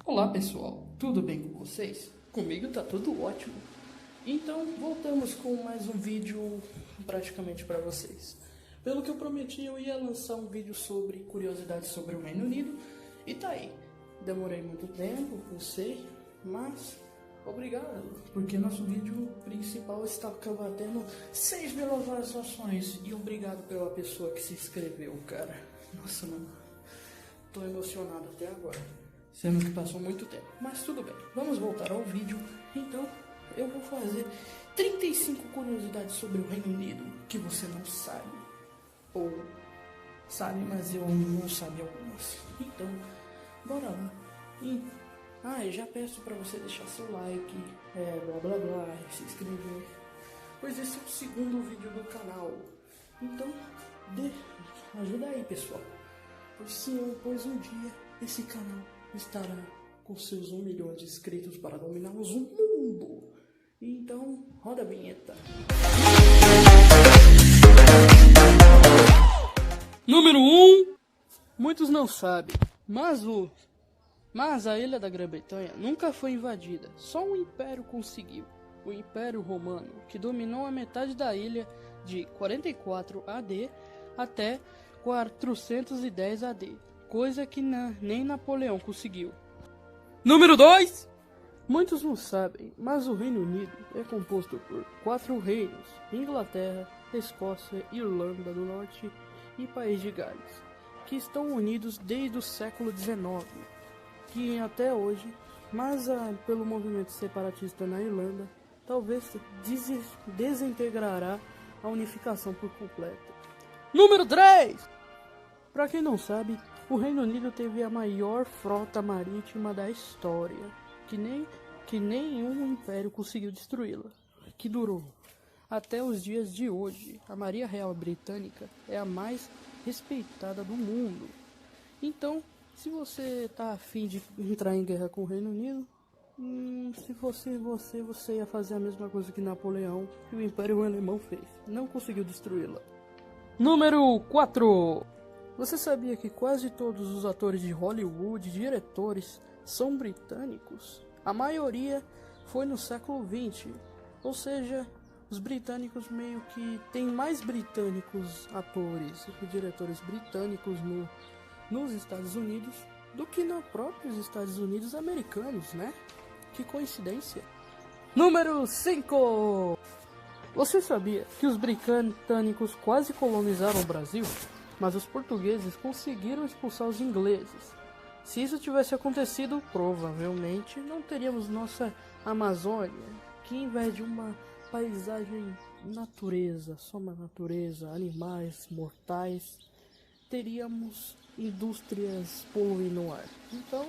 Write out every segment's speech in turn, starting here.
Olá pessoal, tudo bem com vocês? Comigo tá tudo ótimo. Então voltamos com mais um vídeo praticamente para vocês. Pelo que eu prometi, eu ia lançar um vídeo sobre curiosidades sobre o Reino Unido e tá aí. Demorei muito tempo, eu sei, mas obrigado, porque nosso vídeo principal está batendo 6.000 visualizações e obrigado pela pessoa que se inscreveu, cara. Nossa, mano, tô emocionado até agora. Sendo que passou muito tempo, mas tudo bem, vamos voltar ao vídeo. Então eu vou fazer 35 curiosidades sobre o Reino Unido que você não sabe, ou sabe, mas eu não sabia algumas. Então bora lá. E já peço para você deixar seu like, blá blá blá, se inscrever, pois esse é o segundo vídeo do canal. Então ajuda aí, pessoal, pois um dia esse canal estará com seus 1 milhão de inscritos para dominarmos o mundo. Então, roda a vinheta. Número 1. Muitos não sabem, mas a ilha da Grã-Bretanha nunca foi invadida. Só um império conseguiu. O Império Romano, que dominou a metade da ilha de 44 AD até 410 AD. Coisa que nem Napoleão conseguiu. Número 2. Muitos não sabem, mas o Reino Unido é composto por 4 reinos: Inglaterra, Escócia, Irlanda do Norte e País de Gales, que estão unidos desde o século XIX, que até hoje, mas pelo movimento separatista na Irlanda, talvez desintegrará a unificação por completo. Número 3. Para quem não sabe, o Reino Unido teve a maior frota marítima da história, que nenhum império conseguiu destruí-la, que durou até os dias de hoje. A Marinha Real Britânica é a mais respeitada do mundo. Então, se você tá afim de entrar em guerra com o Reino Unido, se fosse você ia fazer a mesma coisa que Napoleão e o Império Alemão fez. Não conseguiu destruí-la. Número 4. Você sabia que quase todos os atores de Hollywood, diretores, são britânicos? A maioria foi no século XX, ou seja, os britânicos meio que tem mais britânicos atores e diretores britânicos nos Estados Unidos do que nos próprios Estados Unidos americanos, né? Que coincidência. Número 5. Você sabia que os britânicos quase colonizaram o Brasil? Mas os portugueses conseguiram expulsar os ingleses. Se isso tivesse acontecido, provavelmente não teríamos nossa Amazônia, que invade uma paisagem natureza, só uma natureza, animais mortais, teríamos indústrias poluindo o ar. Então,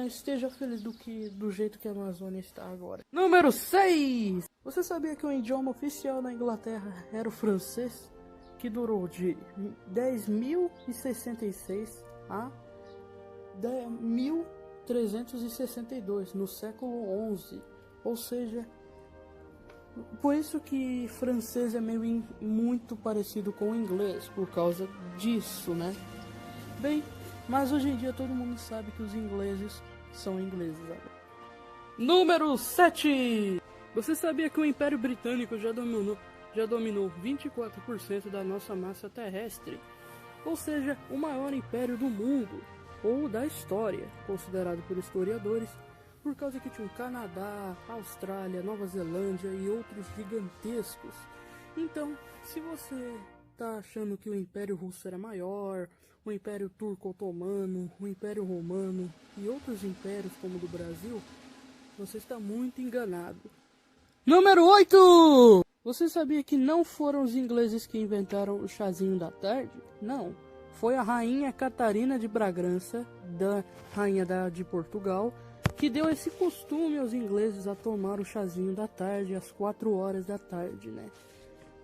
esteja feliz do jeito que a Amazônia está agora. Número 6! Você sabia que o idioma oficial na Inglaterra era o francês? Que durou de 10.066 a 1362, no século XI. Ou seja, por isso que francês é muito parecido com o inglês, por causa disso, né? Bem, mas hoje em dia todo mundo sabe que os ingleses são ingleses agora. Número 7! Você sabia que o Império Britânico já dominou 24% da nossa massa terrestre, ou seja, o maior império do mundo, ou da história, considerado por historiadores, por causa que tinha o Canadá, Austrália, Nova Zelândia e outros gigantescos. Então, se você tá achando que o Império Russo era maior, o Império Turco-Otomano, o Império Romano e outros impérios como o do Brasil, você está muito enganado. Número 8! Você sabia que não foram os ingleses que inventaram o chazinho da tarde? Não. Foi a rainha Catarina de Bragança, da rainha de Portugal, que deu esse costume aos ingleses a tomar o chazinho da tarde às 4 horas da tarde, né?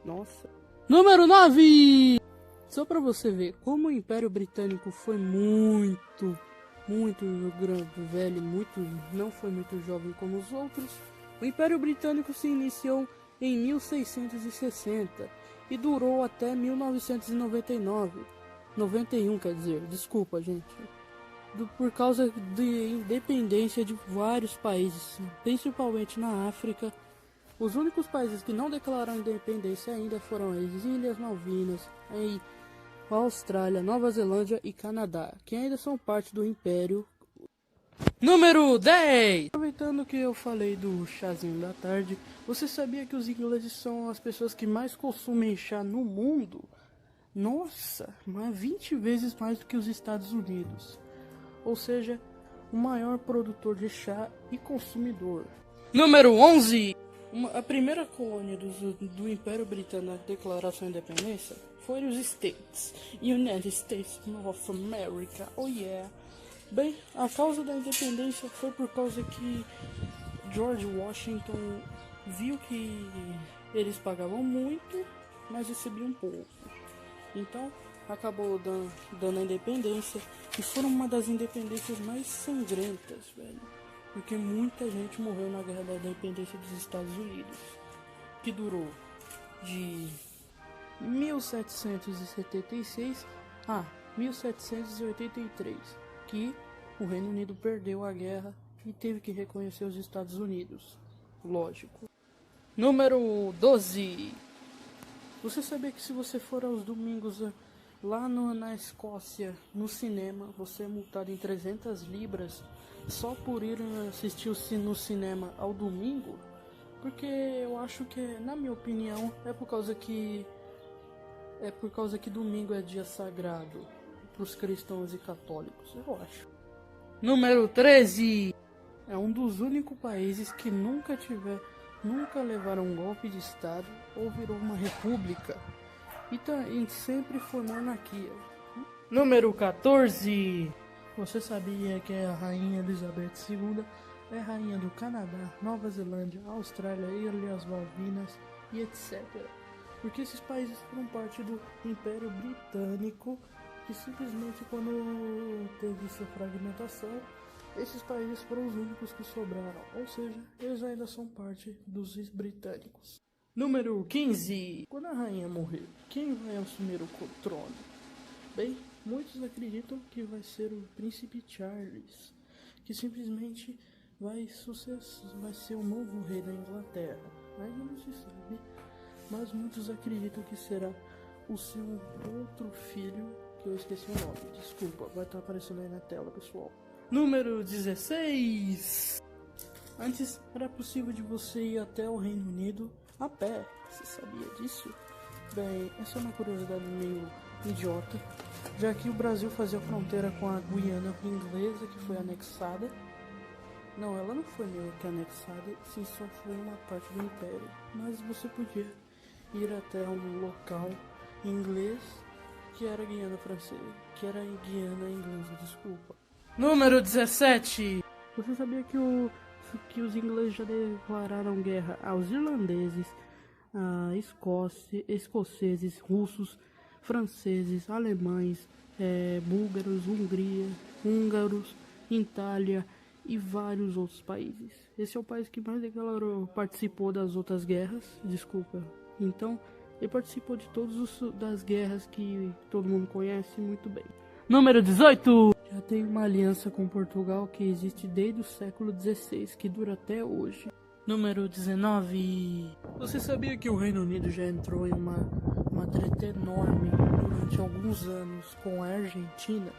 Nossa. Número 9! Só pra você ver como o Império Britânico foi muito grande, velho, não foi muito jovem como os outros. O Império Britânico se iniciou em 1660 e durou até 1999. 91, quer dizer, desculpa, gente. por causa de independência de vários países, principalmente na África. Os únicos países que não declararam independência ainda foram as Ilhas Malvinas, a Austrália, Nova Zelândia e Canadá, que ainda são parte do Império. Número 10! Aproveitando que eu falei do chazinho da tarde, você sabia que os ingleses são as pessoas que mais consomem chá no mundo? Nossa, mas 20 vezes mais do que os Estados Unidos. Ou seja, o maior produtor de chá e consumidor. Número 11! A primeira colônia do Império Britânico a declarar sua independência foi os States, United States of America, oh yeah. Bem, a causa da independência foi por causa que George Washington viu que eles pagavam muito, mas recebiam pouco. Então, acabou dando a independência, e foram uma das independências mais sangrentas, velho. Porque muita gente morreu na Guerra da Independência dos Estados Unidos, que durou de 1776 a 1783, que o Reino Unido perdeu a guerra e teve que reconhecer os Estados Unidos. Lógico. Número 12. Você sabia que se você for aos domingos lá na Escócia, no cinema, você é multado em 300 libras só por ir assistir no cinema ao domingo? Porque eu acho que, na minha opinião, é por causa que domingo é dia sagrado para os cristãos e católicos, eu acho. Número 13. É um dos únicos países que nunca levaram um golpe de estado ou virou uma república, e sempre foi monarquia. Número 14. Você sabia que a Rainha Elizabeth II é rainha do Canadá, Nova Zelândia, Austrália, Ilhas Malvinas e etc. Porque esses países foram parte do Império Britânico, que simplesmente quando teve sua fragmentação, esses países foram os únicos que sobraram, ou seja, eles ainda são parte dos britânicos. Número 15. Quando a rainha morrer, quem vai assumir o trono? Bem, muitos acreditam que vai ser o príncipe Charles, que simplesmente vai ser o novo rei da Inglaterra. Ainda não se sabe, mas muitos acreditam que será o seu outro filho, que eu esqueci o nome, desculpa, vai estar aparecendo aí na tela, pessoal. Número 16. Antes era possível de você ir até o Reino Unido a pé, você sabia disso? Bem, essa é uma curiosidade meio idiota, já que o Brasil fazia fronteira com a Guiana Inglesa, que foi anexada. Não, ela não foi meio que anexada, sim, só foi uma parte do Império. Mas você podia ir até um local inglês, que era Guiana Francesa, que era Guiana Inglesa, desculpa. Número 17. Você sabia que os ingleses já declararam guerra aos irlandeses, a escoceses, russos, franceses, alemães, búlgaros, húngaros, Itália e vários outros países. Esse é o país que mais participou das outras guerras, desculpa. Então, ele participou de todas das guerras que todo mundo conhece muito bem. Número 18. Já tem uma aliança com Portugal que existe desde o século XVI, que dura até hoje. Número 19. Você sabia que o Reino Unido já entrou em uma treta enorme durante alguns anos com a Argentina?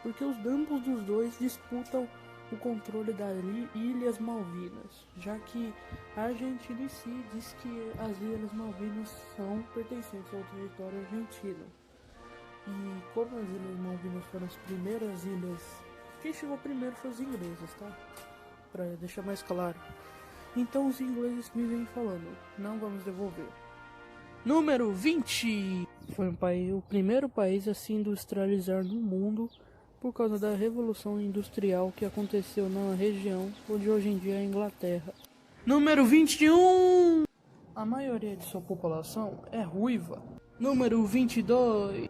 Porque ambos dos dois disputam o controle das Ilhas Malvinas, já que a Argentina em si diz que as Ilhas Malvinas são pertencentes ao território argentino. E como as Ilhas Malvinas foram as primeiras ilhas, quem chegou primeiro foi os ingleses, tá? Pra deixar mais claro. Então os ingleses vivem falando, não vamos devolver. Número 20. Foi o primeiro país a se industrializar no mundo por causa da Revolução Industrial que aconteceu na região onde hoje em dia é a Inglaterra. Número 21. A maioria de sua população é ruiva. Número 22.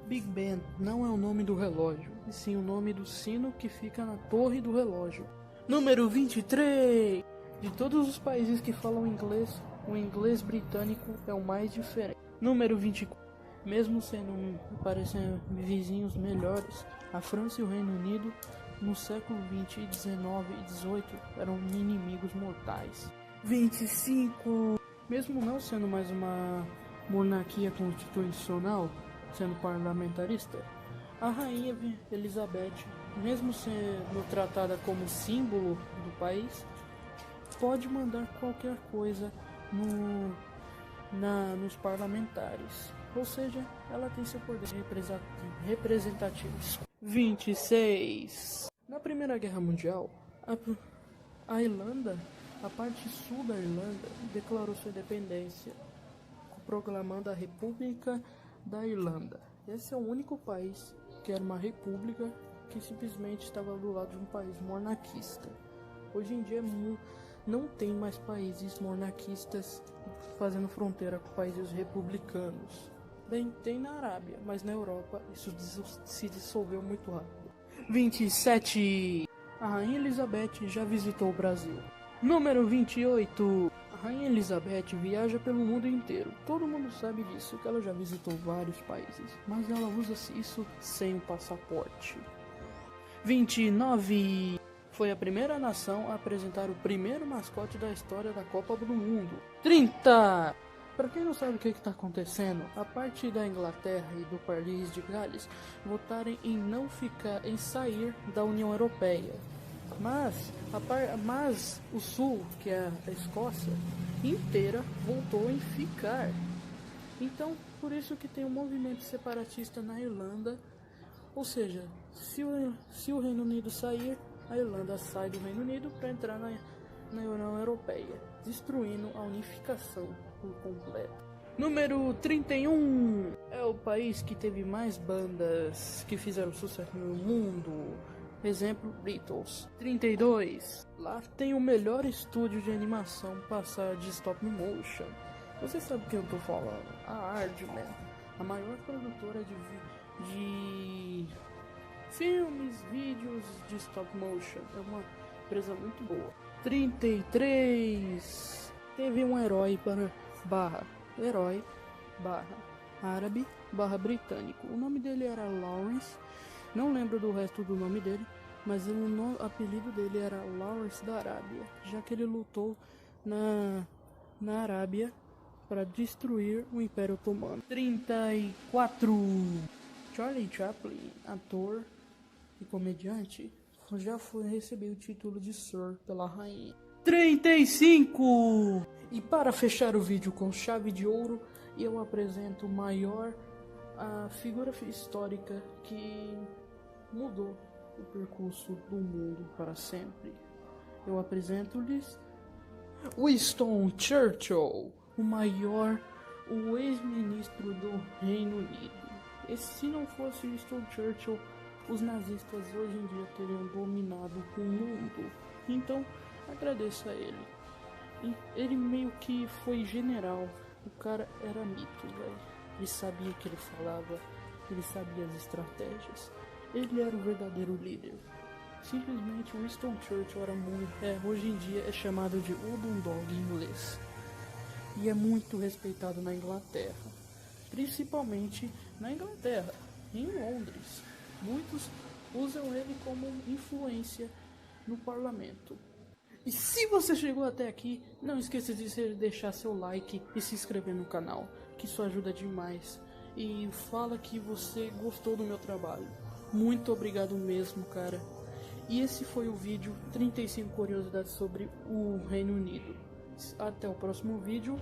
Big Ben não é o nome do relógio, e sim o nome do sino que fica na torre do relógio. Número 23. De todos os países que falam inglês, o inglês britânico é o mais diferente. Número 24. Mesmo parecendo vizinhos melhores, a França e o Reino Unido no século XX, XIX e XVIII eram inimigos mortais. 25. Mesmo não sendo mais uma monarquia constitucional, sendo parlamentarista, a rainha Elizabeth, mesmo sendo tratada como símbolo do país, pode mandar qualquer coisa nos parlamentares, ou seja, ela tem seu poder representativo. 26. Na Primeira Guerra Mundial, a Irlanda, a parte sul da Irlanda, declarou sua independência, proclamando a República da Irlanda. Esse é o único país que era uma república que simplesmente estava do lado de um país monarquista. Hoje em dia não tem mais países monarquistas fazendo fronteira com países republicanos. Bem, tem na Arábia, mas na Europa isso se dissolveu muito rápido. 27. A Rainha Elizabeth já visitou o Brasil. Número 28. A Rainha Elizabeth viaja pelo mundo inteiro. Todo mundo sabe disso, que ela já visitou vários países, mas ela usa isso sem um passaporte. 29. Foi a primeira nação a apresentar o primeiro mascote da história da Copa do Mundo. 30. Para quem não sabe o que está acontecendo, a parte da Inglaterra e do país de Gales votaram em sair da União Europeia. Mas o Sul, que é a Escócia, inteira voltou em ficar. Então, por isso que tem um movimento separatista na Irlanda. Ou seja, se o Reino Unido sair, a Irlanda sai do Reino Unido para entrar na União Europeia, destruindo a unificação por completo. Número 31. É o país que teve mais bandas que fizeram sucesso no mundo. Exemplo, Beatles. 32. Lá tem o melhor estúdio de animação de stop motion. Você sabe o que eu tô falando? A Aardman, a maior produtora de filmes, vídeos de stop motion. É uma empresa muito boa. 33. Teve um herói árabe / britânico. O nome dele era Lawrence. Não lembro do resto do nome dele, mas o apelido dele era Lawrence da Arábia, já que ele lutou na Arábia para destruir o Império Otomano. 34. Charlie Chaplin, ator e comediante, já recebeu o título de Sir pela rainha. 35. E para fechar o vídeo com chave de ouro, eu apresento a figura histórica que mudou o percurso do mundo para sempre. Eu apresento-lhes Winston Churchill, o ex-ministro do Reino Unido. E se não fosse Winston Churchill, os nazistas hoje em dia teriam dominado o mundo. Então, agradeço a ele. Ele meio que foi general. O cara era mito, velho. Ele sabia o que ele falava, ele sabia as estratégias. Ele era o verdadeiro líder. Simplesmente Winston Churchill hoje em dia é chamado de Wooden Dog em inglês. E é muito respeitado na Inglaterra. Principalmente na Inglaterra, em Londres. Muitos usam ele como influência no parlamento. E se você chegou até aqui, não esqueça de deixar seu like e se inscrever no canal, que isso ajuda demais. E fala que você gostou do meu trabalho. Muito obrigado mesmo, cara. E esse foi o vídeo 35 curiosidades sobre o Reino Unido. Até o próximo vídeo.